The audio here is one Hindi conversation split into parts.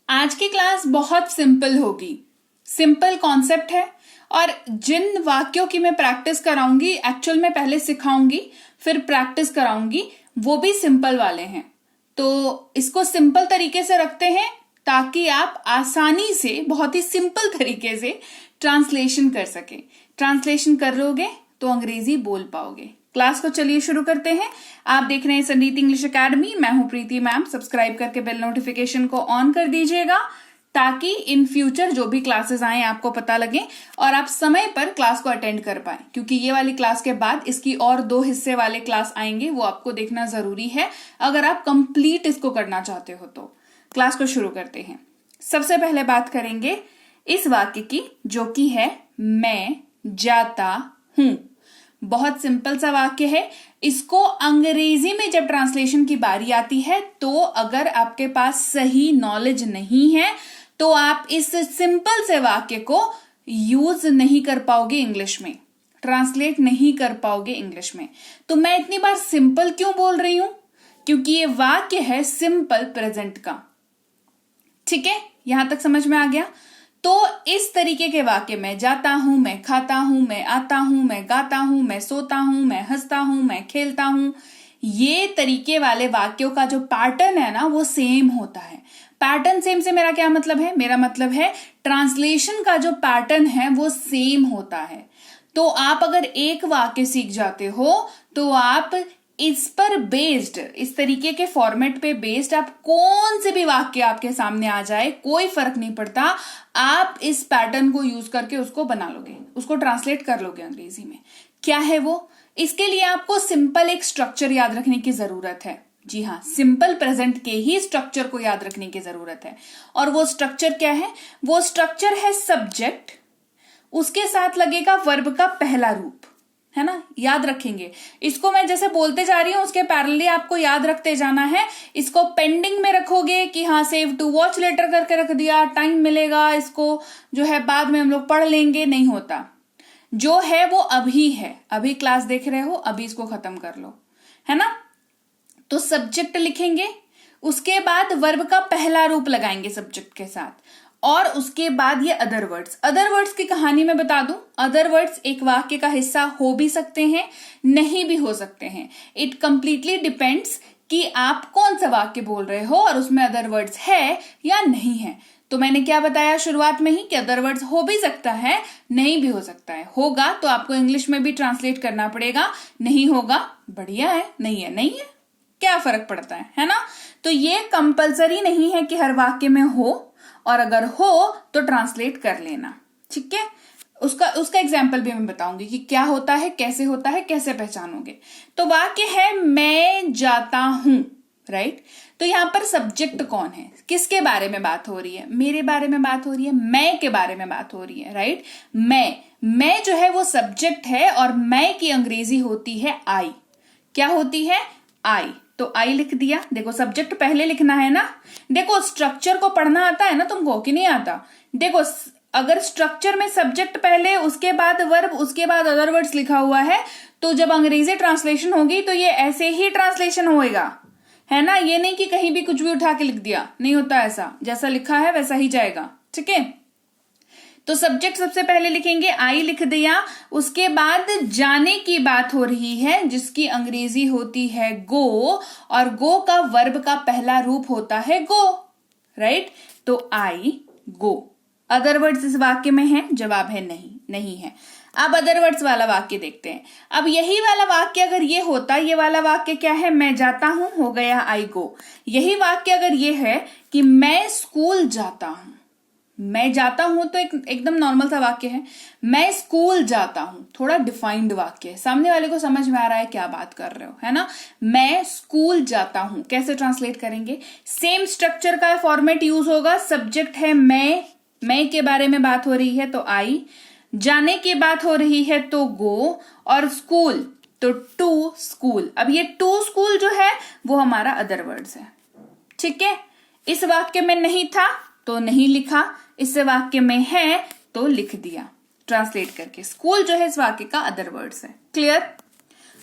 आज की क्लास बहुत सिंपल होगी। सिंपल कॉन्सेप्ट है और जिन वाक्यों की मैं प्रैक्टिस कराऊंगी, एक्चुअल में पहले सिखाऊंगी फिर प्रैक्टिस कराऊंगी, वो भी सिंपल वाले हैं। तो इसको सिंपल तरीके से रखते हैं ताकि आप आसानी से, बहुत ही सिंपल तरीके से ट्रांसलेशन कर सके। ट्रांसलेशन कर लोगे तो अंग्रेजी बोल पाओगे। क्लास को चलिए शुरू करते हैं। आप देख रहे हैं संडीत इंग्लिश एकेडमी। मैं हूं प्रीति मैम। सब्सक्राइब करके बेल नोटिफिकेशन को ऑन कर दीजिएगा ताकि इन फ्यूचर जो भी क्लासेस आए आपको पता लगे और आप समय पर क्लास को अटेंड कर पाए, क्योंकि ये वाली क्लास के बाद इसकी और 2 हिस्से वाले क्लास आएंगे, वो आपको देखना जरूरी है अगर आप कंप्लीट इसको करना चाहते हो। तो क्लास को शुरू करते हैं। सबसे पहले बात करेंगे इस वाक्य की, जो कि है मैं जाता हूं। बहुत सिंपल सा वाक्य है। इसको अंग्रेजी में जब ट्रांसलेशन की बारी आती है तो अगर आपके पास सही नॉलेज नहीं है तो आप इस सिंपल से वाक्य को यूज नहीं कर पाओगे इंग्लिश में, ट्रांसलेट नहीं कर पाओगे इंग्लिश में। तो मैं इतनी बार सिंपल क्यों बोल रही हूं? क्योंकि ये वाक्य है सिंपल प्रेजेंट का। ठीक है, यहां तक समझ में आ गया? तो इस तरीके के वाक्य, मैं जाता हूं, मैं खाता हूं, मैं आता हूं, मैं गाता हूं, मैं सोता हूं, मैं हंसता हूं, मैं खेलता हूं, ये तरीके वाले वाक्यों का जो पैटर्न है ना वो सेम होता है। पैटर्न सेम से मेरा क्या मतलब है? मेरा मतलब है ट्रांसलेशन का जो पैटर्न है वो सेम होता है। तो आप अगर एक वाक्य सीख जाते हो तो आप इस पर बेस्ड, इस तरीके के फॉर्मेट पे बेस्ड, आप कौन से भी वाक्य आपके सामने आ जाए कोई फर्क नहीं पड़ता, आप इस पैटर्न को यूज करके उसको बना लोगे, उसको ट्रांसलेट कर लोगे अंग्रेजी में। क्या है वो? इसके लिए आपको सिंपल एक स्ट्रक्चर याद रखने की जरूरत है। जी हाँ, सिंपल प्रेजेंट के ही स्ट्रक्चर को याद रखने की जरूरत है। और वो स्ट्रक्चर क्या है? वो स्ट्रक्चर है सब्जेक्ट, उसके साथ लगेगा वर्ब का पहला रूप, है ना? याद रखेंगे इसको। मैं जैसे बोलते जा रही हूं उसके पैरेलली आपको याद रखते जाना है। इसको पेंडिंग में रखोगे कि हाँ सेव टू वॉच लेटर करके रख दिया, टाइम मिलेगा इसको जो है बाद में हम लोग पढ़ लेंगे, नहीं होता। जो है वो अभी है, अभी क्लास देख रहे हो, अभी इसको खत्म कर लो, है ना? तो सब्जेक्ट लिखेंगे, उसके बाद वर्ब का पहला रूप लगाएंगे सब्जेक्ट के साथ, और उसके बाद ये अदर वर्ड्स। अदर वर्ड्स की कहानी मैं बता दूं, अदर वर्ड्स एक वाक्य का हिस्सा हो भी सकते हैं, नहीं भी हो सकते हैं। इट कंप्लीटली डिपेंड्स कि आप कौन सा वाक्य बोल रहे हो और उसमें अदर वर्ड्स है या नहीं है। तो मैंने क्या बताया शुरुआत में ही कि अदर वर्ड्स हो भी सकता है, नहीं भी हो सकता है। होगा तो आपको इंग्लिश में भी ट्रांसलेट करना पड़ेगा, नहीं होगा बढ़िया है, नहीं है नहीं है, क्या फर्क पड़ता है ना? तो ये कंपल्सरी नहीं है कि हर वाक्य में हो, और अगर हो तो ट्रांसलेट कर लेना। ठीक है, उसका एग्जाम्पल भी मैं बताऊंगी कि क्या होता है, कैसे होता है, कैसे पहचानोगे। तो वाक्य है मैं जाता हूं, राइट? तो यहां पर सब्जेक्ट कौन है? किसके बारे में बात हो रही है? मेरे बारे में बात हो रही है, मैं के बारे में बात हो रही है, राइट? मैं जो है वो सब्जेक्ट है और मैं की अंग्रेजी होती है आई। क्या होती है? आई। तो आई लिख दिया। देखो सब्जेक्ट पहले लिखना है ना। देखो स्ट्रक्चर को पढ़ना आता है ना तुमको कि नहीं आता? देखो अगर स्ट्रक्चर में सब्जेक्ट पहले, उसके बाद वर्ब, उसके बाद अदर वर्ड्स लिखा हुआ है, तो जब अंग्रेजी ट्रांसलेशन होगी तो ये ऐसे ही ट्रांसलेशन होएगा, है ना? ये नहीं कि कहीं भी कुछ भी उठा के लिख दिया, नहीं होता ऐसा। जैसा लिखा है वैसा ही जाएगा। ठीक है, तो सब्जेक्ट सबसे पहले लिखेंगे, आई लिख दिया। उसके बाद जाने की बात हो रही है जिसकी अंग्रेजी होती है गो, और गो का वर्ब का पहला रूप होता है गो, राइट? तो आई गो। अदर वर्ड्स इस वाक्य में है? जवाब है नहीं, नहीं है। अब अदर वर्ड्स वाला वाक्य देखते हैं। अब यही वाला वाक्य अगर ये होता, ये वाला वाक्य क्या है? मैं जाता हूं, हो गया आई गो। यही वाक्य अगर ये है कि मैं स्कूल जाता हूं, मैं जाता हूं तो एकदम नॉर्मल सा वाक्य है। मैं स्कूल जाता हूं थोड़ा डिफाइंड वाक्य है, सामने वाले को समझ में आ रहा है क्या बात कर रहे हो, है ना? मैं स्कूल जाता हूं, कैसे ट्रांसलेट करेंगे? सेम स्ट्रक्चर का फॉर्मेट यूज होगा। सब्जेक्ट है मैं के बारे में बात हो रही है तो आई, जाने की बात हो रही है तो गो, और स्कूल तो टू स्कूल। अब ये टू स्कूल जो है वो हमारा अदर वर्ड्स है। ठीक है, इस वाक्य में नहीं था तो नहीं लिखा, इस वाक्य में है तो लिख दिया ट्रांसलेट करके। स्कूल जो है इस वाक्य का अदर वर्ड्स है। क्लियर?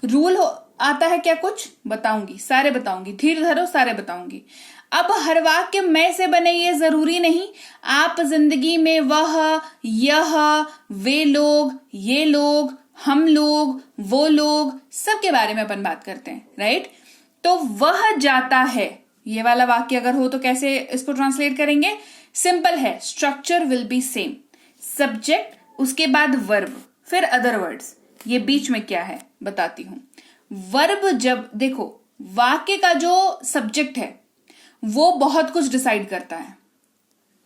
रूल आता है क्या? कुछ बताऊंगी, सारे बताऊंगी, धीरे धरो सारे बताऊंगी। अब हर वाक्य मैं से बने ये जरूरी नहीं। आप जिंदगी में वह, यह, वे लोग, ये लोग, हम लोग, वो लोग, सबके बारे में अपन बात करते हैं, राइट। तो वह जाता है, ये वाला वाक्य अगर हो तो कैसे इसको ट्रांसलेट करेंगे? सिंपल है, structure will be same, subject, उसके बाद वर्ब, फिर अदर वर्ड्स। ये बीच में क्या है बताती हूं। वर्ब, जब देखो वाक्य का जो सब्जेक्ट है वो बहुत कुछ डिसाइड करता है।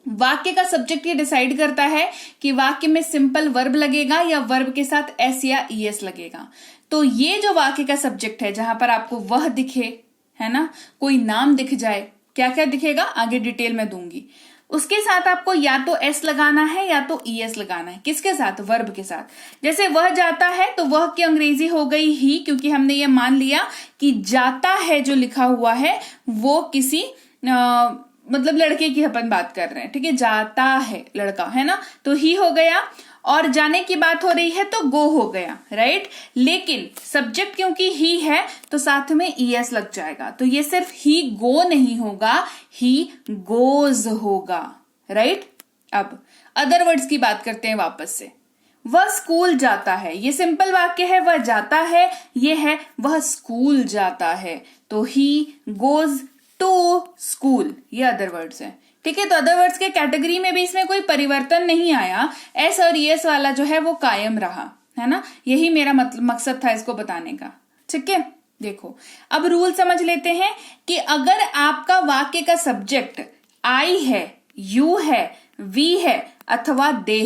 वाक्य का सब्जेक्ट ये डिसाइड करता है कि वाक्य में सिंपल वर्ब लगेगा या वर्ब के साथ एस या ईएस लगेगा। तो ये जो वाक्य का सब्जेक्ट है, जहां पर आपको वह दिखे, है ना, कोई नाम दिख जाए, क्या क्या दिखेगा आगे डिटेल में दूंगी, उसके साथ आपको या तो एस लगाना है या तो ईएस लगाना है। किसके साथ? वर्ब के साथ। जैसे वह जाता है तो वह की अंग्रेजी हो गई ही, क्योंकि हमने ये मान लिया कि जाता है जो लिखा हुआ है वो किसी मतलब लड़के की अपन बात कर रहे हैं, ठीक है, जाता है लड़का, है ना, तो ही हो गया। और जाने की बात हो रही है तो गो हो गया, राइट। लेकिन सब्जेक्ट क्योंकि ही है तो साथ में ईएस लग जाएगा, तो ये सिर्फ ही गो नहीं होगा, ही गोज होगा, राइट। अब अदर वर्ड्स की बात करते हैं वापस से। वह स्कूल जाता है, ये सिंपल वाक्य है, वह जाता है, ये है वह स्कूल जाता है, तो ही गोज टू स्कूल, ये अदर वर्ड्स है, ठीक है। तो अदर वर्ड्स के कैटेगरी में भी इसमें कोई परिवर्तन नहीं आया, एस और ईएस वाला जो है वो कायम रहा, है ना। यही मेरा मकसद था इसको बताने का, ठीक है। देखो अब रूल समझ लेते हैं कि अगर आपका वाक्य का सब्जेक्ट आई है, यू है, वी है अथवा दे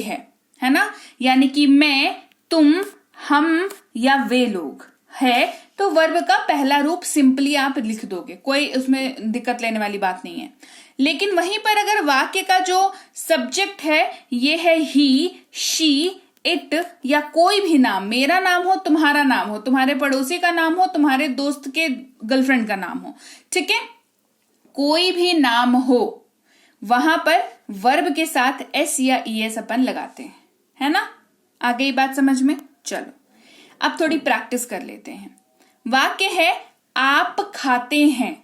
है ना, यानी कि मैं, तुम, हम या वे लोग है, तो वर्ब का पहला रूप सिंपली आप लिख दोगे, कोई उसमें दिक्कत लेने वाली बात नहीं है। लेकिन वहीं पर अगर वाक्य का जो सब्जेक्ट है ये है ही, शी, इट या कोई भी नाम, मेरा नाम हो, तुम्हारा नाम हो, तुम्हारे पड़ोसी का नाम हो, तुम्हारे दोस्त के गर्लफ्रेंड का नाम हो, ठीक है, कोई भी नाम हो, वहां पर वर्ब के साथ एस या ईएस अपन लगाते हैं, है ना। आ गई बात समझ में? चलो अब थोड़ी प्रैक्टिस कर लेते हैं। वाक्य है आप खाते हैं,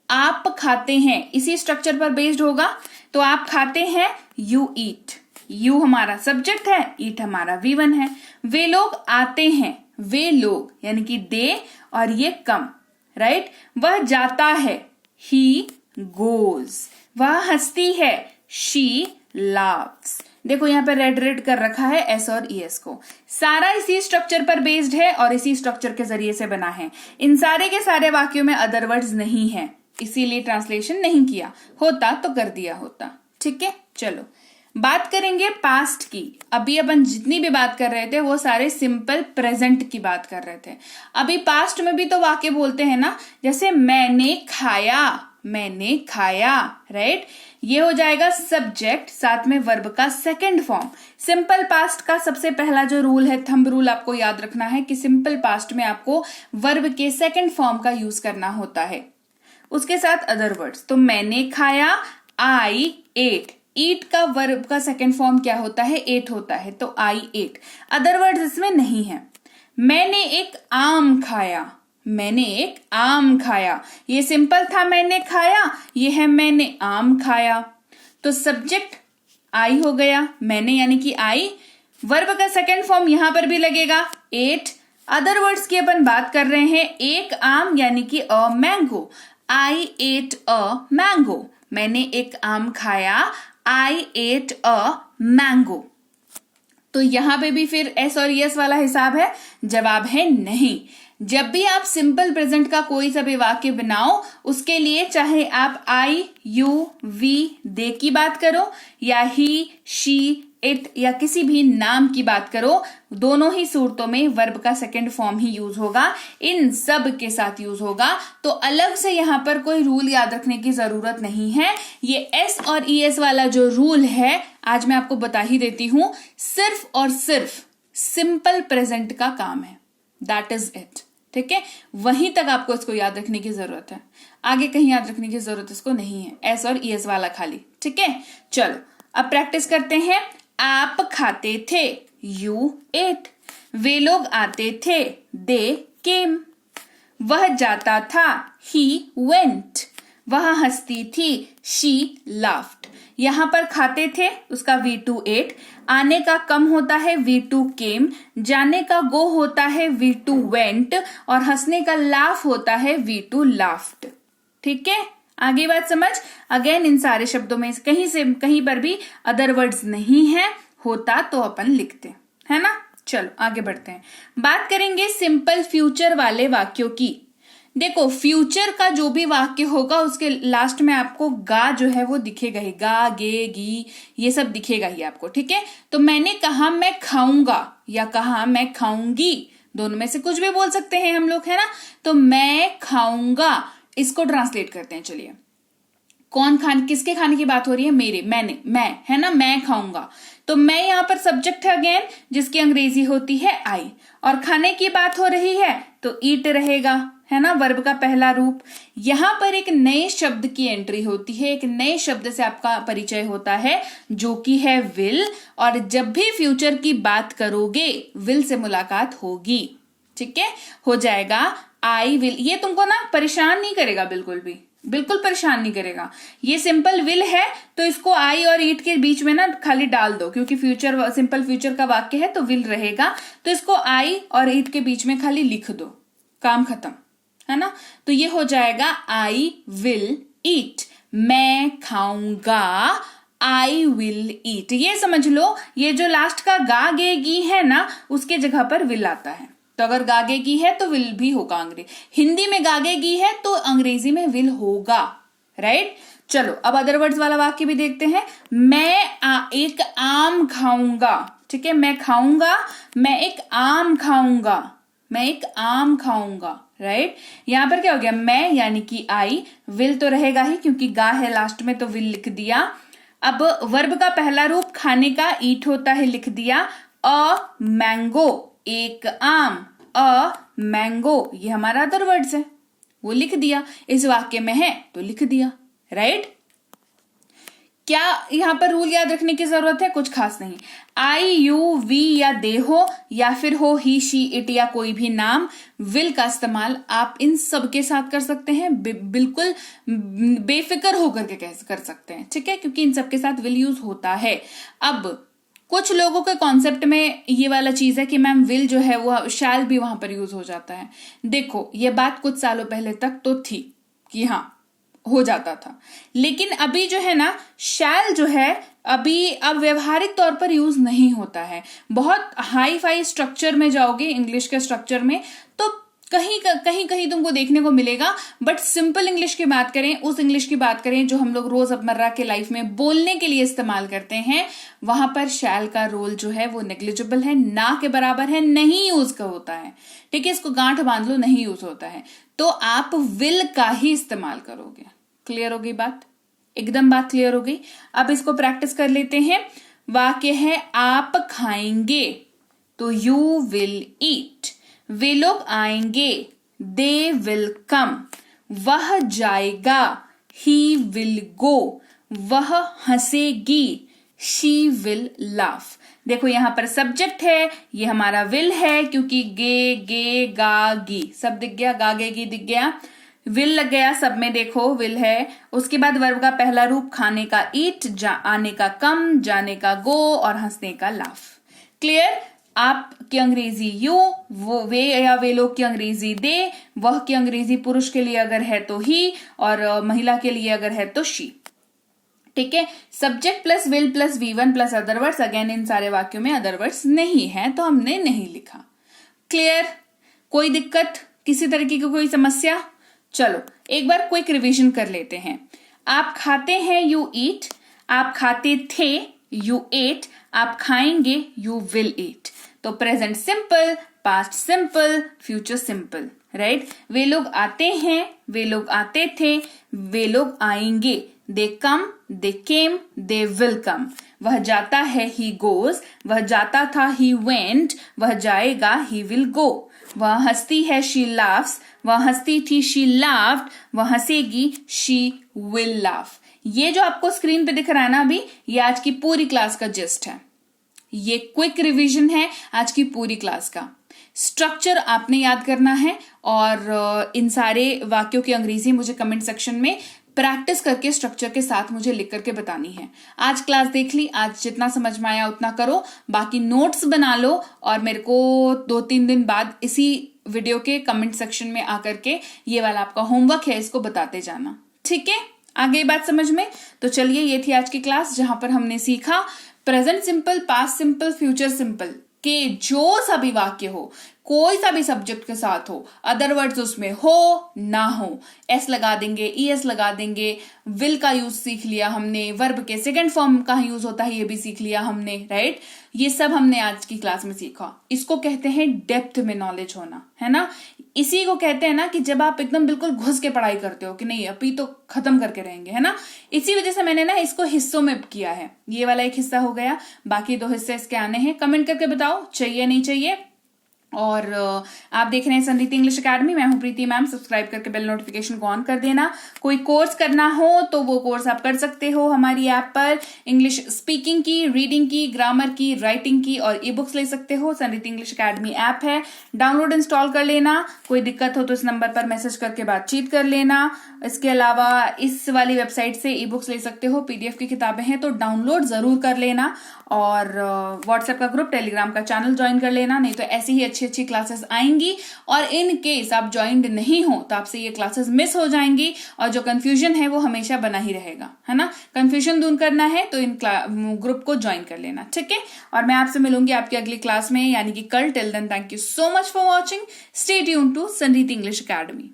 आप खाते हैं, इसी स्ट्रक्चर पर बेस्ड होगा। तो आप खाते हैं, यू ईट, यू हमारा सब्जेक्ट है, ईट हमारा V1 है। वे लोग आते हैं, वे लोग यानी कि दे और ये कम, राइट। वह जाता है, ही गोज। वह हंसती है, शी लाफ्स। देखो यहाँ पे रेड रेड कर रखा है एस और ईएस को, सारा इसी स्ट्रक्चर पर बेस्ड है और इसी स्ट्रक्चर के जरिए से बना है। इन सारे के सारे वाक्यों में अदर वर्ड्स नहीं है, इसीलिए ट्रांसलेशन नहीं किया, होता तो कर दिया होता, ठीक है। चलो बात करेंगे पास्ट की। अभी अपन जितनी भी बात कर रहे थे वो सारे सिंपल प्रेजेंट की बात कर रहे थे। अभी पास्ट में भी तो वाक्य बोलते हैं ना, जैसे मैंने खाया, मैंने खाया, राइट। ये हो जाएगा सब्जेक्ट, साथ में वर्ब का सेकंड फॉर्म। सिंपल पास्ट का सबसे पहला जो रूल है, थंब रूल, आपको याद रखना है कि सिंपल पास्ट में आपको वर्ब के सेकंड फॉर्म का यूज करना होता है, उसके साथ अदर वर्ड्स। तो मैंने खाया, आई एट, ईट का वर्ब का सेकंड फॉर्म क्या होता है? एट होता है, तो आई एट। अदर वर्ड्स इसमें नहीं है। मैंने एक आम खाया, मैंने एक आम खाया, ये सिंपल था, मैंने खाया, ये है मैंने आम खाया। तो सब्जेक्ट आई हो गया, मैंने यानी कि आई, वर्ब का सेकंड फॉर्म यहां पर भी लगेगा एट। अदर वर्ड्स की अपन बात कर रहे हैं, एक आम यानी कि a mango, I at a mango, मैंने एक आम खाया, आई एट अ मैंगो। तो यहां पे भी फिर एस और यस वाला हिसाब है? जवाब है नहीं। जब भी आप सिंपल प्रेजेंट का कोई सा भी वाक्य बनाओ, उसके लिए चाहे आप आई, यू, वी, दे की बात करो या ही, शी, इट या किसी भी नाम की बात करो, दोनों ही सूरतों में वर्ब का सेकंड फॉर्म ही यूज होगा, इन सब के साथ यूज होगा। तो अलग से यहां पर कोई रूल याद रखने की जरूरत नहीं है। ये एस और ईएस वाला जो रूल है आज मैं आपको बता ही देती हूं, सिर्फ और सिर्फ सिंपल प्रेजेंट का काम है, दैट इज इट, ठीक है। वहीं तक आपको इसको याद रखने की जरूरत है, आगे कहीं याद रखने की जरूरत इसको नहीं है, एस और ईएस वाला खाली, ठीक है। चलो अब प्रैक्टिस करते हैं। आप खाते थे, यू एट, वे लोग आते थे, दे केम, वह जाता था, ही वेंट, वह हंसती थी, शी लाफ्ड। यहां पर खाते थे, उसका V2 ate, आने का कम होता है V2 came, जाने का गो होता है V2 went, और हंसने का लाफ होता है V2 laughed। ठीक है, आगे बात समझ। अगेन इन सारे शब्दों में कहीं पर भी अदर वर्ड्स नहीं है, होता तो अपन लिखते, है ना। चलो आगे बढ़ते हैं, बात करेंगे सिंपल फ्यूचर वाले वाक्यों की। देखो, फ्यूचर का जो भी वाक्य होगा उसके लास्ट में आपको गा जो है वो दिखेगा ही, गा, गे, गी, ये सब दिखेगा ही आपको। ठीक है, तो मैंने कहा मैं खाऊंगा या कहा मैं खाऊंगी, दोनों में से कुछ भी बोल सकते हैं हम लोग, है ना। तो मैं खाऊंगा, इसको ट्रांसलेट करते हैं। चलिए, किसके खाने की बात हो रही है? मेरे, मैंने, मैं, है ना, मैं खाऊंगा। तो मैं यहां पर सब्जेक्ट है अगेन, जिसकी अंग्रेजी होती है आई, और खाने की बात हो रही है तो ईट रहेगा, है ना, वर्ब का पहला रूप। यहां पर एक नए शब्द की एंट्री होती है, एक नए शब्द से आपका परिचय होता है जो कि है विल, और जब भी फ्यूचर की बात करोगे विल से मुलाकात होगी। ठीक है, हो जाएगा आई विल। ये तुमको ना परेशान नहीं करेगा, बिल्कुल परेशान नहीं करेगा। ये सिंपल विल है तो इसको आई और ईट के बीच में ना खाली डाल दो, क्योंकि फ्यूचर सिंपल फ्यूचर का वाक्य है तो विल रहेगा, तो इसको आई और ईट के बीच में खाली लिख दो, काम खत्म, है ना। तो ये हो जाएगा आई विल ईट, मैं खाऊंगा, आई विल ईट। ये समझ लो, ये जो लास्ट का गा गे गी है ना, उसके जगह पर विल आता है। तो अगर गागेगी है तो विल भी होगा, हिंदी में गागेगी है तो अंग्रेजी में विल होगा, राइट। चलो अब अदर वर्ड्स वाला वाक्य भी देखते हैं। मैं एक आम खाऊंगा, ठीक है, मैं खाऊंगा, मैं एक आम खाऊंगा, मैं एक आम खाऊंगा, राइट। यहां पर क्या हो गया, मैं यानी कि आई, विल तो रहेगा ही क्योंकि गा है लास्ट में तो विल लिख दिया। अब वर्ब का पहला रूप खाने का ईट होता है, लिख दिया। अ मैंगो, एक आम, अ मैंगो, ये हमारा अदर वर्ड्स है, वो लिख दिया। इस वाक्य में है तो लिख दिया, राइट। क्या यहां पर रूल याद रखने की जरूरत है? कुछ खास नहीं। आई, यू, वी या दे हो, या फिर हो ही, शी, इट या कोई भी नाम, विल का इस्तेमाल आप इन सब के साथ कर सकते हैं, बिल्कुल बेफिक्र होकर के कर सकते हैं, ठीक है, क्योंकि इन सब के साथ विल यूज होता है। अब कुछ लोगों के कॉन्सेप्ट में ये वाला चीज है कि मैम विल जो है वो शैल भी वहां पर यूज हो जाता है। देखो, ये बात कुछ सालों पहले तक तो थी कि हाँ हो जाता था, लेकिन अभी जो है ना शैल जो है अब व्यवहारिक तौर पर यूज नहीं होता है। बहुत हाई फाई स्ट्रक्चर में जाओगे, इंग्लिश के स्ट्रक्चर में, तो कहीं तुमको देखने को मिलेगा, बट सिंपल इंग्लिश की बात करें, उस इंग्लिश की बात करें जो हम लोग रोजमर्रा के लाइफ में बोलने के लिए इस्तेमाल करते हैं, वहां पर शैल का रोल जो है वो नेग्लिजिबल है, ना के बराबर है, नहीं यूज का होता है, ठीक है, इसको गांठ बांध लो, नहीं यूज होता है, तो आप विल का ही इस्तेमाल करोगे। क्लियर हो गई बात? एकदम बात क्लियर हो गई। अब इसको प्रैक्टिस कर लेते हैं। वाक्य है आप खाएंगे, तो यू विल ईट, वे लोग आएंगे, दे विल कम, वह जाएगा, ही विल गो, वह हंसेगी, शी विल लाफ। देखो यहां पर सब्जेक्ट है, ये हमारा विल है क्योंकि गे, गे, गा, गी सब दिख गया, गा, गे, गी दिख गया, विल लग गया सब में, देखो विल है। उसके बाद वर्ब का पहला रूप खाने का ईट, आने का कम, जाने का गो और हंसने का लाफ। क्लियर? आप की अंग्रेजी यू, वो वे या वे लोग की अंग्रेजी दे, वह की अंग्रेजी पुरुष के लिए अगर है तो ही, और महिला के लिए अगर है तो शी। ठीक है, subject plus will plus V1 plus other words. Again in सारे वाक्यों में अदर वर्ड्स नहीं है तो हमने नहीं लिखा। क्लियर? कोई दिक्कत, किसी तरीके की कोई समस्या? चलो एक बार क्विक रिवीजन कर लेते हैं। आप खाते हैं, यू ईट, आप खाते थे, यू एट, आप खाएंगे, यू विल ईट। तो present simple, past simple, future simple, right. वे लोग आते हैं, वे लोग आते थे, वे लोग आएंगे, दे कम, दे केम, दे विल कम। वह जाता है, ही गोज, वह जाता था, ही वेंट, वह जाएगा, ही विल गो। वह हंसती है, शी लाफ्स, वह हंसती थी, शी लाफ्ड, वह हंसेगी, शी विल लाफ। ये जो आपको स्क्रीन पे दिख रहा है ना अभी, ये आज की पूरी क्लास का जिस्ट है। ये क्विक रिवीजन है आज की पूरी क्लास का। स्ट्रक्चर आपने याद करना है, और इन सारे वाक्यों की अंग्रेजी मुझे कमेंट सेक्शन में प्रैक्टिस करके स्ट्रक्चर के साथ मुझे लिख करके बतानी है। आज क्लास देख ली, आज जितना समझ में आया उतना करो, बाकी नोट्स बना लो और मेरे को 2-3 दिन बाद इसी वीडियो के कमेंट सेक्शन में आकर के ये वाला आपका होमवर्क है इसको बताते जाना, ठीक है? आगे बात समझ में? तो चलिए, ये थी आज की क्लास जहां पर हमने सीखा present simple, past simple, future simple के जो सभी वाक्य हो, कोई सा भी सब्जेक्ट के साथ हो, अदर वर्ड्स उसमें हो ना हो, एस लगा देंगे, ईएस लगा देंगे, विल का यूज सीख लिया हमने, वर्ब के सेकंड फॉर्म का यूज होता है ये भी सीख लिया हमने, राइट? ये सब हमने आज की क्लास में सीखा। इसको कहते हैं डेप्थ में नॉलेज होना, है ना? इसी को कहते हैं ना कि जब आप एकदम बिल्कुल घुस के पढ़ाई करते हो कि नहीं अभी तो खत्म करके रहेंगे, है ना? इसी वजह से मैंने ना इसको हिस्सों में किया है। ये वाला एक हिस्सा हो गया, बाकी 2 हिस्से इसके आने हैं। कमेंट करके बताओ चाहिए नहीं चाहिए। और आप देख रहे हैं संरीति इंग्लिश एकेडमी, मैं हूं प्रीति मैम। सब्सक्राइब करके बेल नोटिफिकेशन को ऑन कर देना। कोई कोर्स करना हो तो वो कोर्स आप कर सकते हो हमारी ऐप पर। इंग्लिश स्पीकिंग की, रीडिंग की, ग्रामर की, राइटिंग की और ई बुक्स ले सकते हो। संरीति इंग्लिश एकेडमी ऐप है, डाउनलोड इंस्टॉल कर लेना। कोई दिक्कत हो तो इस नंबर पर मैसेज करके बातचीत कर लेना। इसके अलावा इस वाली वेबसाइट से ई बुक्स ले सकते हो, पीडीएफ की किताबें हैं तो डाउनलोड जरूर कर लेना। और व्हाट्सएप का ग्रुप, टेलीग्राम का चैनल ज्वाइन कर लेना, नहीं तो ऐसी ही अच्छी क्लासेस आएंगी। और इन केस आप ज्वाइंड नहीं हो तो आपसे ये क्लासेस मिस हो जाएंगी और जो कंफ्यूजन है वो हमेशा बना ही रहेगा, है ना? कंफ्यूजन दूर करना है तो इन ग्रुप को ज्वाइन कर लेना, ठीक है? और मैं आपसे मिलूंगी आपकी अगली क्लास में, यानी कि कल। Till then, thank you so much for watching. Stay tuned to Sanriti English academy.